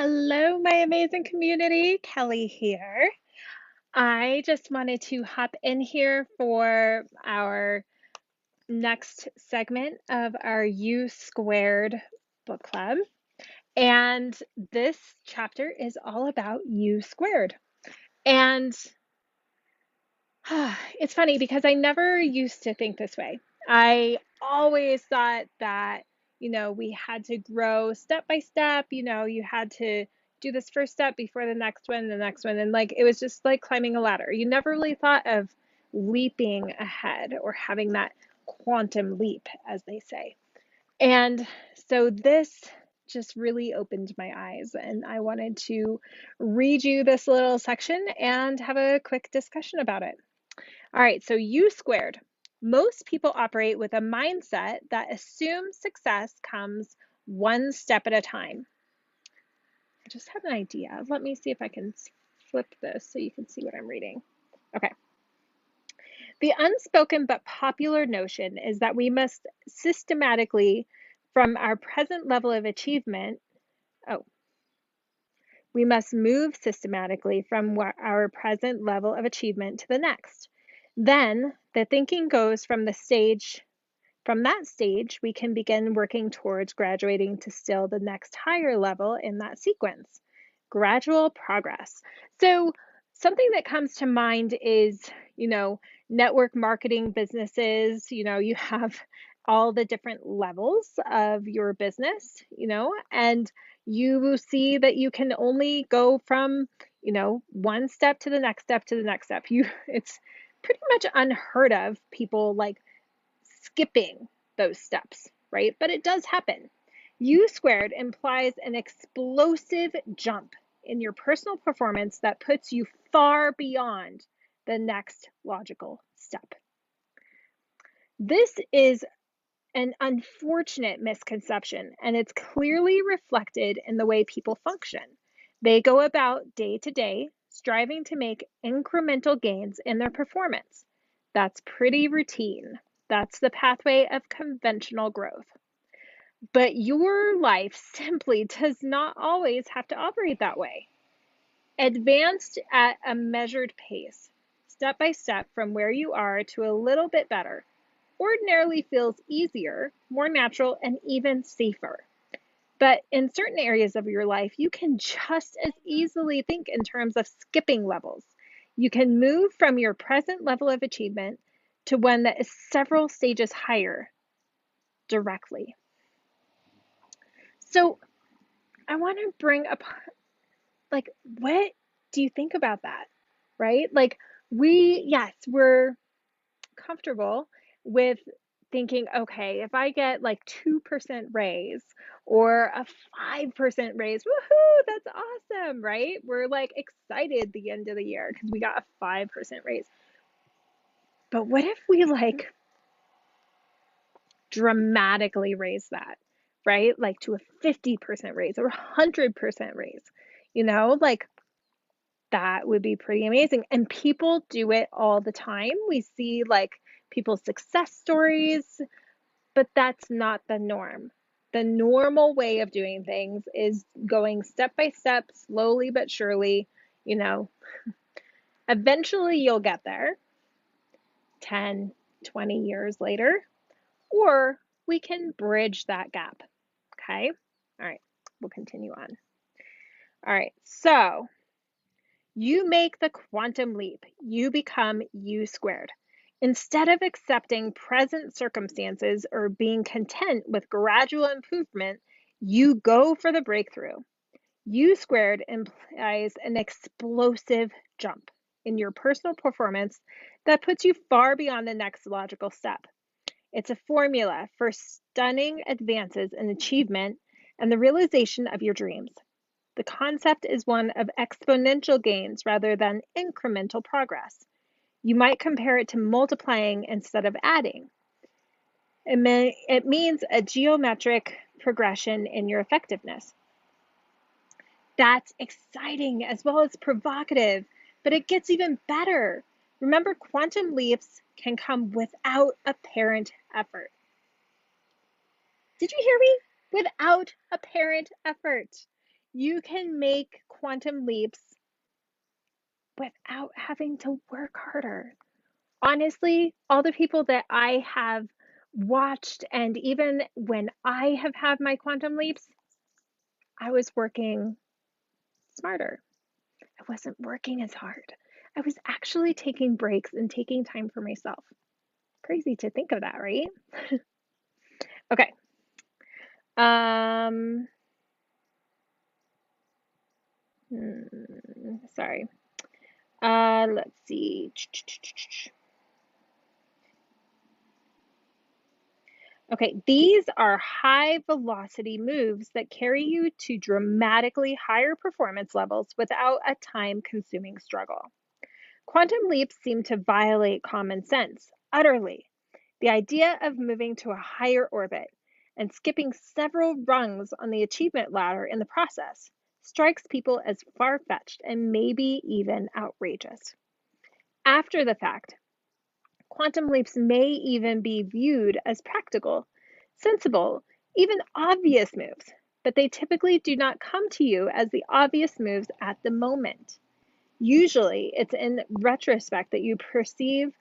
Hello, my amazing community. Kelly here. I just wanted to hop in here for our next segment of our U2 book club. And this chapter is all about U2. And it's funny because I never used to think this way. I always thought that, we had to grow step by step, you had to do this first step before the next one. And like it was just like climbing a ladder. You never really thought of leaping ahead or having that quantum leap, as they say. And so this just really opened my eyes, and I wanted to read you this little section and have a quick discussion about it. All right, so U2. Most people operate with a mindset that assumes success comes one step at a time. I just had an idea. Let me see if I can flip this so you can see what I'm reading. Okay. The unspoken but popular notion is that we must systematically, from our present level of achievement, oh, we must move systematically from our present level of achievement to the next. Then the thinking goes from that stage, we can begin working towards graduating to still the next higher level in that sequence. Gradual progress. So something that comes to mind is, network marketing businesses, you have all the different levels of your business, and you will see that you can only go from, one step to the next step to the next step. It's pretty much unheard of people like skipping those steps, right? But it does happen. U2 implies an explosive jump in your personal performance that puts you far beyond the next logical step. This is an unfortunate misconception, and it's clearly reflected in the way people function. They go about day to day, striving to make incremental gains in their performance. That's pretty routine. That's the pathway of conventional growth. But your life simply does not always have to operate that way. Advanced at a measured pace, step by step from where you are to a little bit better, ordinarily feels easier, more natural, and even safer. But in certain areas of your life, you can just as easily think in terms of skipping levels. You can move from your present level of achievement to one that is several stages higher directly. So I want to bring up, like, what do you think about that? Right? Like, yes, we're comfortable with thinking, okay, if I get like 2% raise or a 5% raise, woohoo, that's awesome, right? We're like excited the end of the year because we got a 5% raise. But what if we like dramatically raise that, right? Like to a 50% raise or a 100% raise, like that would be pretty amazing. And people do it all the time. We see like people's success stories, but that's not the norm. The normal way of doing things is going step by step, slowly but surely, you know. Eventually you'll get there 10, 20 years later, or we can bridge that gap. Okay? All right, we'll continue on. All right, so you make the quantum leap. You become U2. Instead of accepting present circumstances or being content with gradual improvement, you go for the breakthrough. U2 implies an explosive jump in your personal performance that puts you far beyond the next logical step. It's a formula for stunning advances in achievement and the realization of your dreams. The concept is one of exponential gains rather than incremental progress. You might compare it to multiplying instead of adding. It means a geometric progression in your effectiveness. That's exciting as well as provocative, but it gets even better. Remember, quantum leaps can come without apparent effort. Did you hear me? Without apparent effort. You can make quantum leaps without having to work harder. Honestly, all the people that I have watched, and even when I have had my quantum leaps, I was working smarter. I wasn't working as hard. I was actually taking breaks and taking time for myself. Crazy to think of that, right? Okay. Um, Sorry. Let's see. Okay, these are high velocity moves that carry you to dramatically higher performance levels without a time consuming struggle. Quantum leaps seem to violate common sense utterly. The idea of moving to a higher orbit and skipping several rungs on the achievement ladder in the process strikes people as far fetched and maybe even outrageous. After the fact, quantum leaps may even be viewed as practical, sensible, even obvious moves, but they typically do not come to you as the obvious moves at the moment. Usually, it's in retrospect that you perceive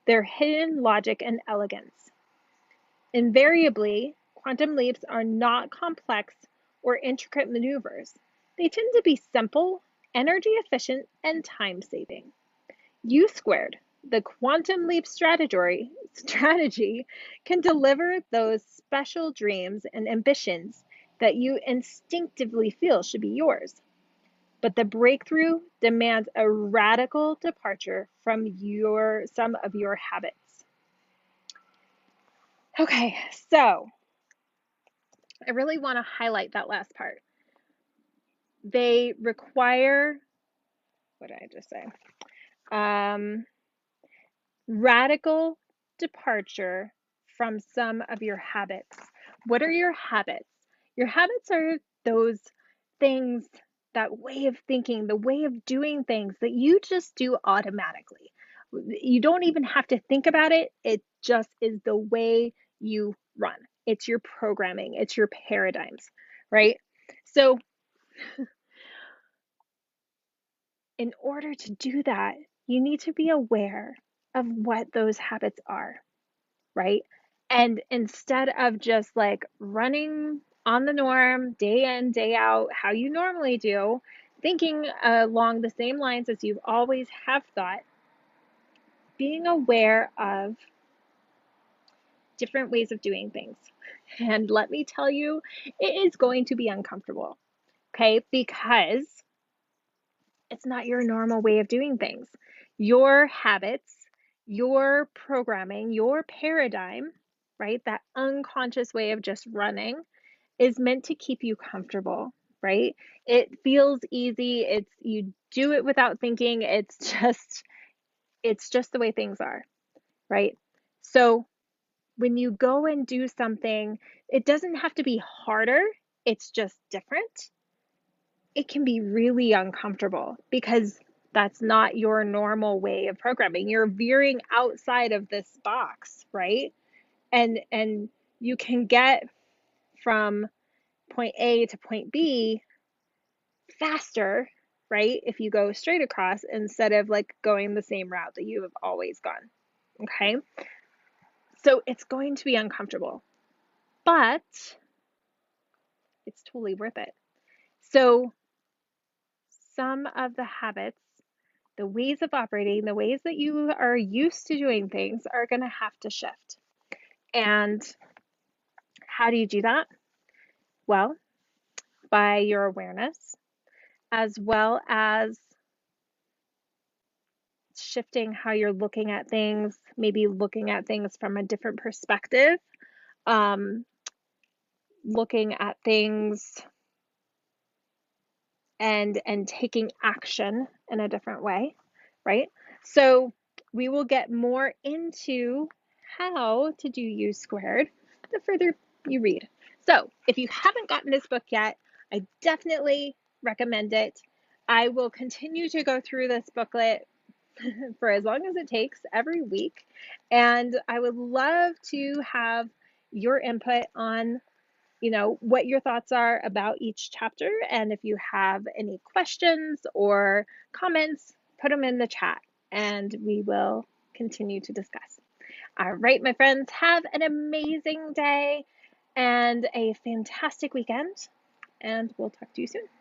their hidden logic and elegance. Invariably, quantum leaps are not complex or intricate maneuvers. They tend to be simple, energy efficient, and time saving. U squared, the quantum leap strategy can deliver those special dreams and ambitions that you instinctively feel should be yours. But the breakthrough demands a radical departure from some of your habits. Okay, so I really want to highlight that last part. They require, what did I just say? Radical departure from some of your habits. What are your habits? Your habits are those things, that way of thinking, the way of doing things that you just do automatically. You don't even have to think about it. It just is the way you run. It's your programming, it's your paradigms, right? So, in order to do that, you need to be aware of what those habits are, right? And instead of just like running on the norm day in, day out, how you normally do, thinking along the same lines as you always have thought, being aware of different ways of doing things. And let me tell you, it is going to be uncomfortable, okay? Because it's not your normal way of doing things. Your habits, your programming, your paradigm, right? That unconscious way of just running is meant to keep you comfortable, right? It feels easy. It's you do it without thinking. It's just the way things are, right? So when you go and do something, it doesn't have to be harder. It's just different. It can be really uncomfortable because that's not your normal way of programming. You're veering outside of this box, right? And you can get from point A to point B faster, right? If you go straight across instead of like going the same route that you have always gone. Okay? So it's going to be uncomfortable, but it's totally worth it. So some of the habits, the ways of operating, the ways that you are used to doing things are going to have to shift. And how do you do that? Well, by your awareness, as well as shifting how you're looking at things, maybe looking at things from a different perspective, um, looking at things and taking action in a different way, right? So we will get more into how to do U squared the further you read. So if you haven't gotten this book yet, I definitely recommend it. I will continue to go through this booklet for as long as it takes every week. And I would love to have your input on what your thoughts are about each chapter. And if you have any questions or comments, put them in the chat and we will continue to discuss. All right, my friends, have an amazing day and a fantastic weekend, and we'll talk to you soon.